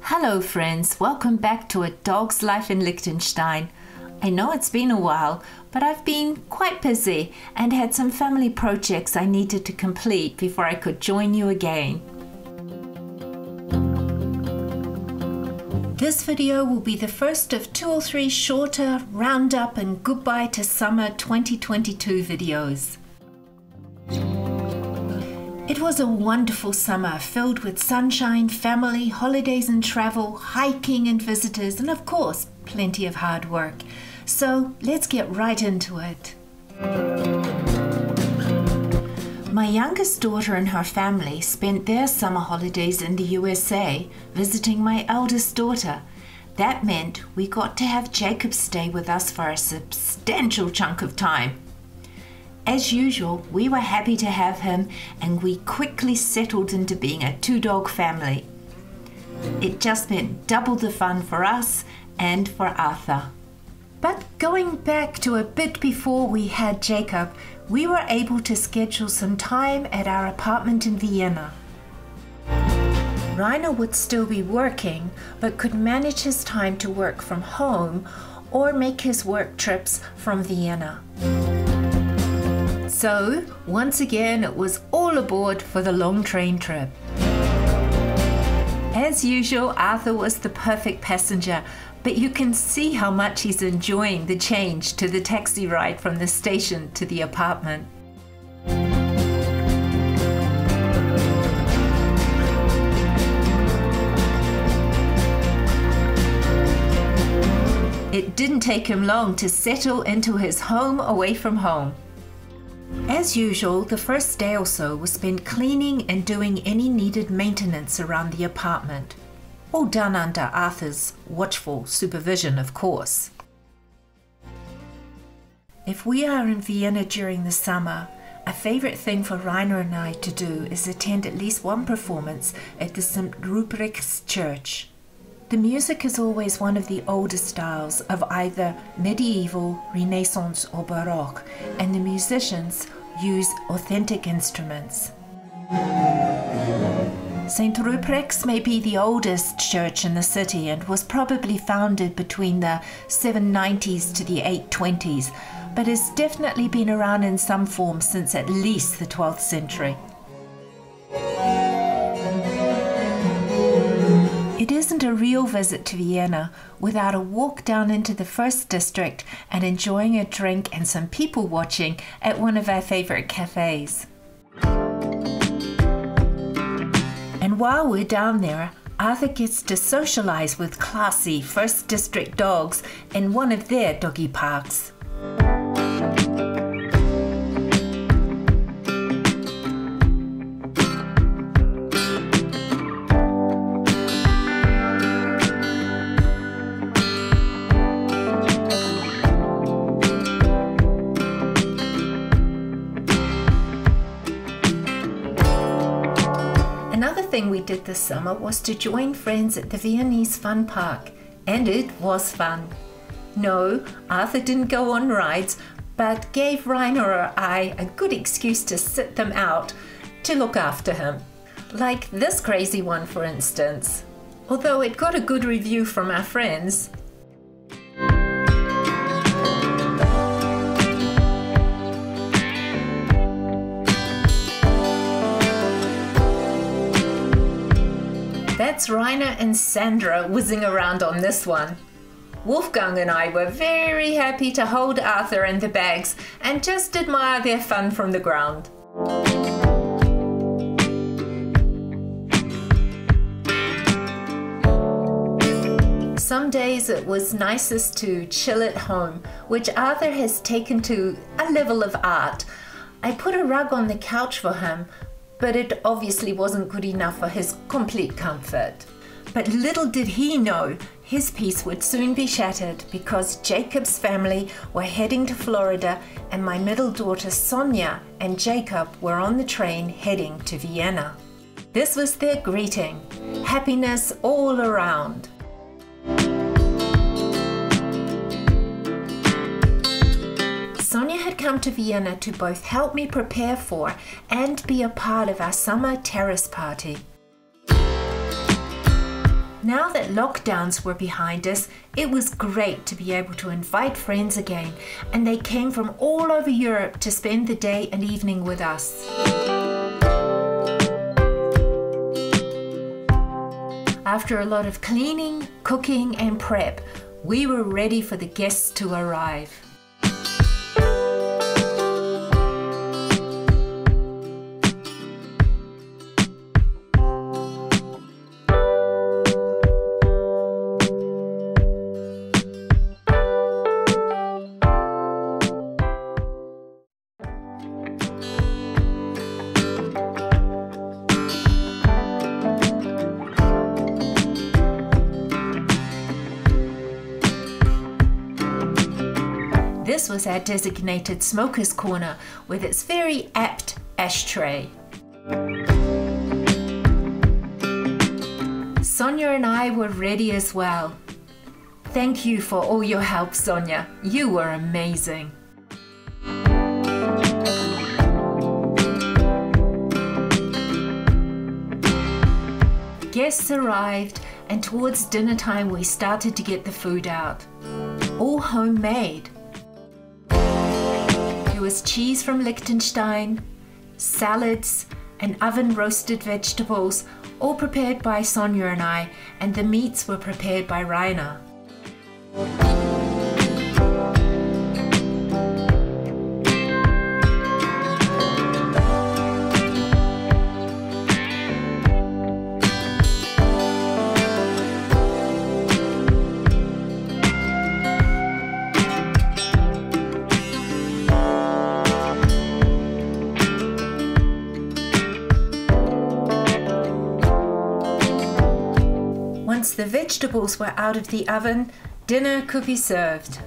Hello friends, welcome back to A Dog's Life in Liechtenstein. I know it's been a while, but I've been quite busy and had some family projects I needed to complete before I could join you again. This video will be the first of 2 or 3 shorter Roundup and Goodbye to Summer 2022 videos. It was a wonderful summer filled with sunshine, family, holidays and travel, hiking and visitors, and of course, plenty of hard work. So let's get right into it. My youngest daughter and her family spent their summer holidays in the USA visiting my eldest daughter. That meant we got to have Jacob stay with us for a substantial chunk of time. As usual, we were happy to have him and we quickly settled into being a 2-dog family. It just meant double the fun for us and for Arthur. But going back to a bit before we had Jacob, we were able to schedule some time at our apartment in Vienna. Rainer would still be working, but could manage his time to work from home or make his work trips from Vienna. So, once again, it was all aboard for the long train trip. As usual, Arthur was the perfect passenger, but you can see how much he's enjoying the change to the taxi ride from the station to the apartment. It didn't take him long to settle into his home away from home. As usual, the first day or so was spent cleaning and doing any needed maintenance around the apartment. All done under Arthur's watchful supervision, of course. If we are in Vienna during the summer, a favourite thing for Rainer and I to do is attend at least one performance at the St. Ruprecht's Church. The music is always one of the older styles of either medieval, Renaissance or Baroque, and the musicians use authentic instruments. St. Ruprecht's may be the oldest church in the city and was probably founded between the 790s to the 820s, but has definitely been around in some form since at least the 12th century. It isn't a real visit to Vienna without a walk down into the first district and enjoying a drink and some people watching at one of our favourite cafes. And while we're down there, Arthur gets to socialise with classy first district dogs in one of their doggy parks. Another thing we did this summer was to join friends at the Viennese Fun Park, and it was fun. No, Arthur didn't go on rides, but gave Rainer or I a good excuse to sit them out to look after him. Like this crazy one, for instance. Although it got a good review from our friends. That's Rainer and Sandra whizzing around on this one. Wolfgang and I were very happy to hold Arthur and the bags and just admire their fun from the ground. Some days it was nicest to chill at home, which Arthur has taken to a level of art. I put a rug on the couch for him, but it obviously wasn't good enough for his complete comfort. But little did he know, his peace would soon be shattered because Jacob's family were heading to Florida and my middle daughter Sonia and Jacob were on the train heading to Vienna. This was their greeting. Happiness all around. Sonia had come to Vienna to both help me prepare for and be a part of our summer terrace party. Now that lockdowns were behind us, it was great to be able to invite friends again, and they came from all over Europe to spend the day and evening with us. After a lot of cleaning, cooking and prep, we were ready for the guests to arrive. This was our designated smoker's corner with its very apt ashtray. Sonia and I were ready as well. Thank you for all your help, Sonia. You were amazing. Guests arrived, and towards dinner time we started to get the food out. All homemade. There was cheese from Liechtenstein, salads and oven roasted vegetables, all prepared by Sonia and I, and the meats were prepared by Rainer. Once the vegetables were out of the oven, dinner could be served.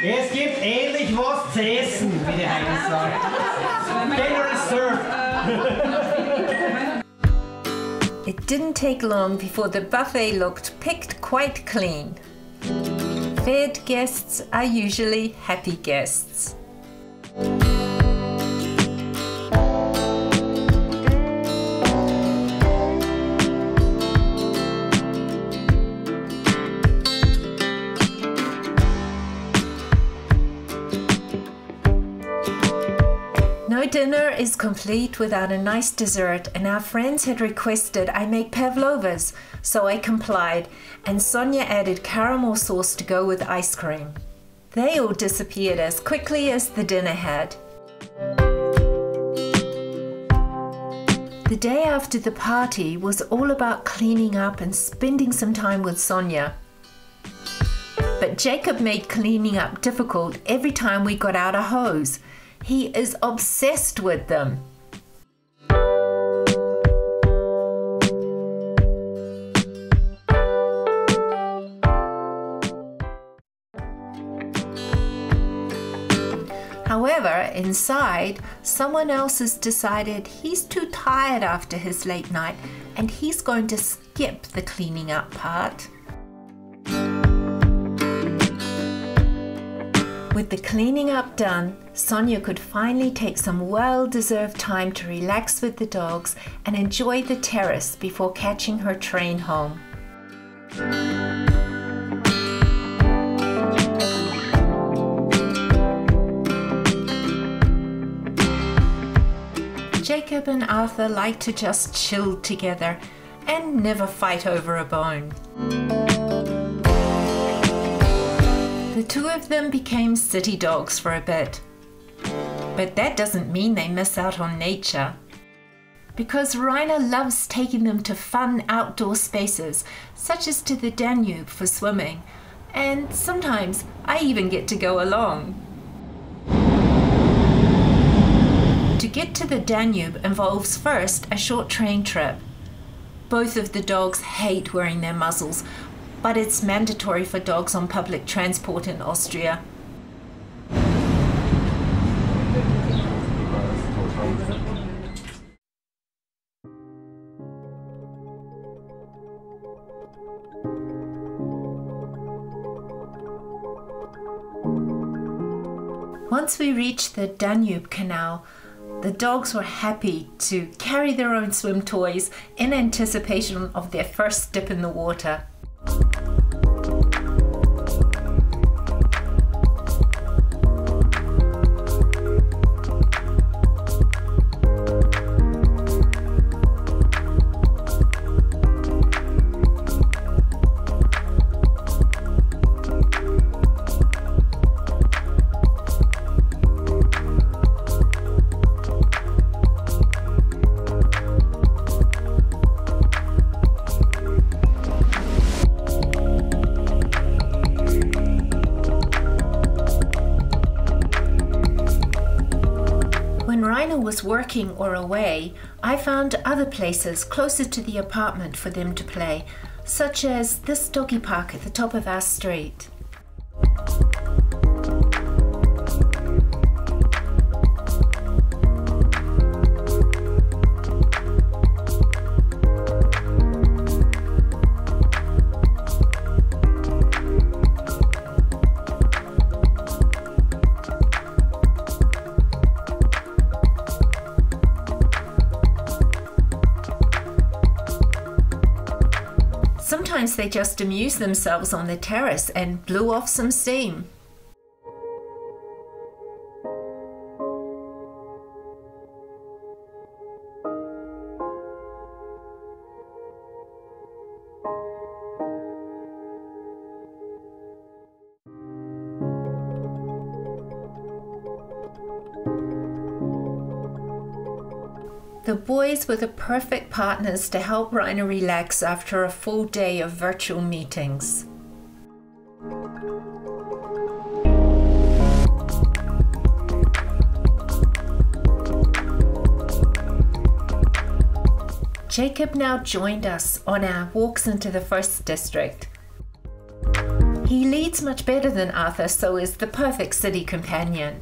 Es gibt ähnlich was zu essen, wie der Heinz sagt. Dinner is served. It didn't take long before the buffet looked picked quite clean. Fed guests are usually happy guests. No dinner is complete without a nice dessert, and our friends had requested I make pavlovas, so I complied, and Sonia added caramel sauce to go with ice cream. They all disappeared as quickly as the dinner had. The day after the party was all about cleaning up and spending some time with Sonia. But Jacob made cleaning up difficult every time we got out a hose. He is obsessed with them. However, inside, someone else has decided he's too tired after his late night and he's going to skip the cleaning up part. With the cleaning up done, Sonia could finally take some well-deserved time to relax with the dogs and enjoy the terrace before catching her train home. Jacob and Arthur like to just chill together and never fight over a bone. The two of them became city dogs for a bit. But that doesn't mean they miss out on nature. Because Rainer loves taking them to fun outdoor spaces, such as to the Danube for swimming, and sometimes I even get to go along. To get to the Danube involves first a short train trip. Both of the dogs hate wearing their muzzles, but it's mandatory for dogs on public transport in Austria. Once we reached the Danube Canal, the dogs were happy to carry their own swim toys in anticipation of their first dip in the water. Was working or away, I found other places closer to the apartment for them to play, such as this doggy park at the top of our street. Sometimes they just amused themselves on the terrace and blew off some steam. The boys were the perfect partners to help Rainer relax after a full day of virtual meetings. Jacob now joined us on our walks into the First District. He leads much better than Arthur, so is the perfect city companion.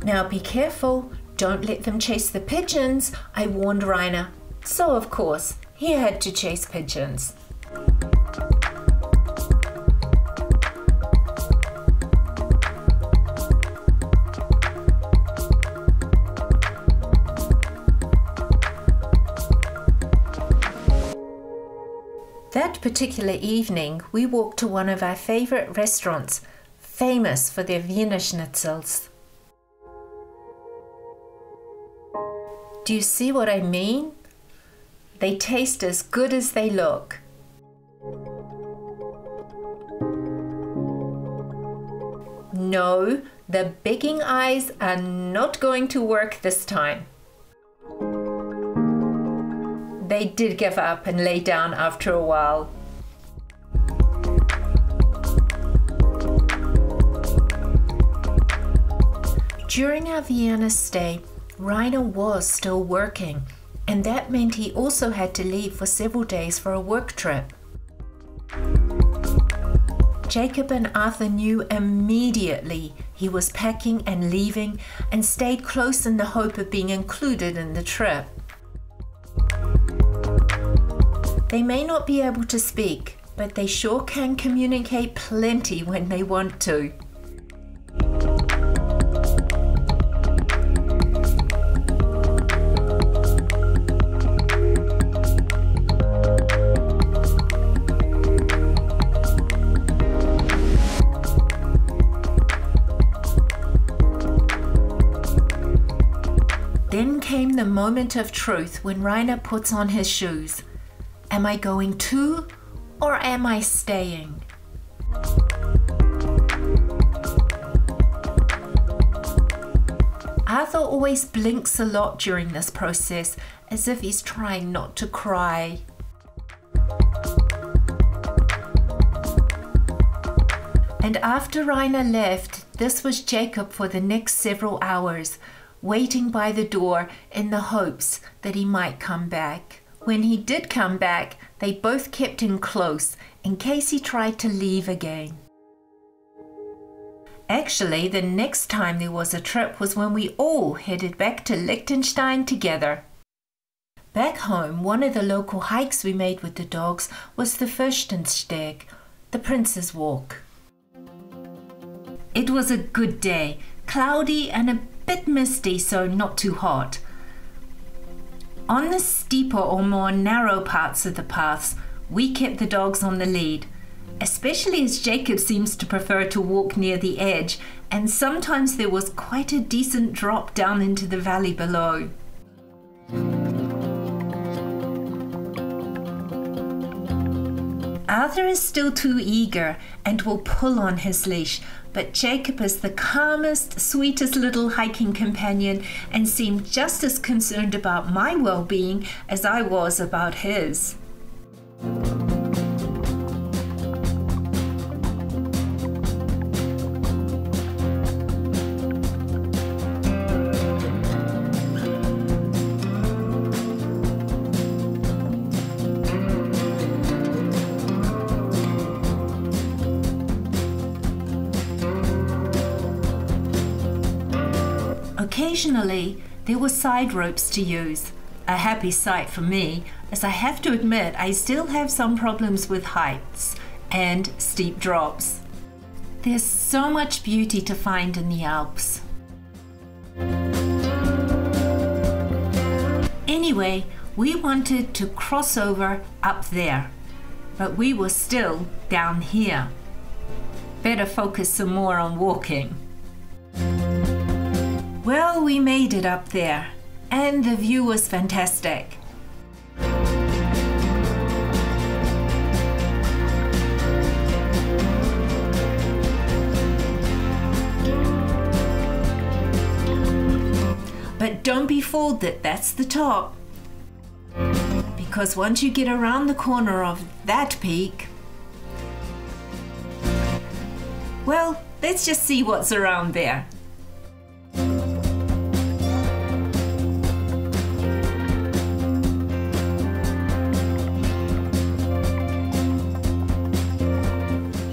Now be careful, don't let them chase the pigeons, I warned Rainer. So of course, he had to chase pigeons. That particular evening, we walked to one of our favorite restaurants, famous for their Vienna schnitzels. Do you see what I mean? They taste as good as they look. No, the begging eyes are not going to work this time. They did give up and lay down after a while. During our Vienna stay, Rainer was still working, and that meant he also had to leave for several days for a work trip. Jacob and Arthur knew immediately he was packing and leaving and stayed close in the hope of being included in the trip. They may not be able to speak, but they sure can communicate plenty when they want to. Then came the moment of truth when Rainer puts on his shoes. Am I going to, or am I staying? Arthur always blinks a lot during this process, as if he's trying not to cry. And after Rainer left, this was Jacob for the next several hours, waiting by the door in the hopes that he might come back. When he did come back, they both kept him close in case he tried to leave again. Actually, the next time there was a trip was when we all headed back to Liechtenstein together. Back home, one of the local hikes we made with the dogs was the Fürstensteg, the Prince's Walk. It was a good day, cloudy and a bit misty, so not too hot. On the steeper or more narrow parts of the paths, we kept the dogs on the lead, especially as Jacob seems to prefer to walk near the edge, and sometimes there was quite a decent drop down into the valley below. Arthur is still too eager and will pull on his leash, but Jacob is the calmest, sweetest little hiking companion and seemed just as concerned about my well-being as I was about his. Occasionally, there were side ropes to use, a happy sight for me, as I have to admit I still have some problems with heights and steep drops. There's so much beauty to find in the Alps. Anyway, we wanted to cross over up there, but we were still down here. Better focus some more on walking. Well, we made it up there, and the view was fantastic. But don't be fooled that that's the top, because once you get around the corner of that peak, well, let's just see what's around there.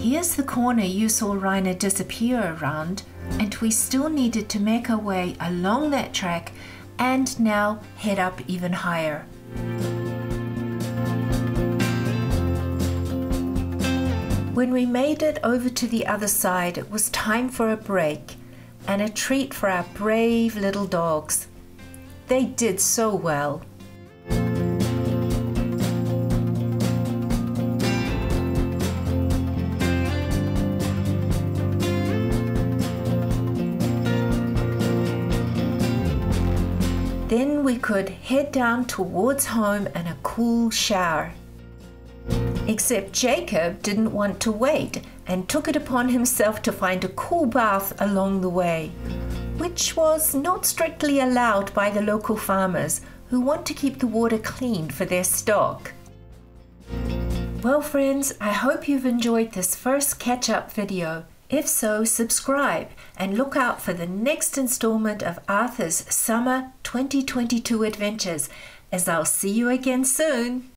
Here's the corner you saw Rainer disappear around, and we still needed to make our way along that track and now head up even higher. When we made it over to the other side, it was time for a break and a treat for our brave little dogs. They did so well. Then we could head down towards home and a cool shower. Except Jacob didn't want to wait and took it upon himself to find a cool bath along the way, which was not strictly allowed by the local farmers who want to keep the water clean for their stock. Well friends, I hope you've enjoyed this first catch-up video. If so, subscribe and look out for the next installment of Arthur's Summer 2022 Adventures, as I'll see you again soon.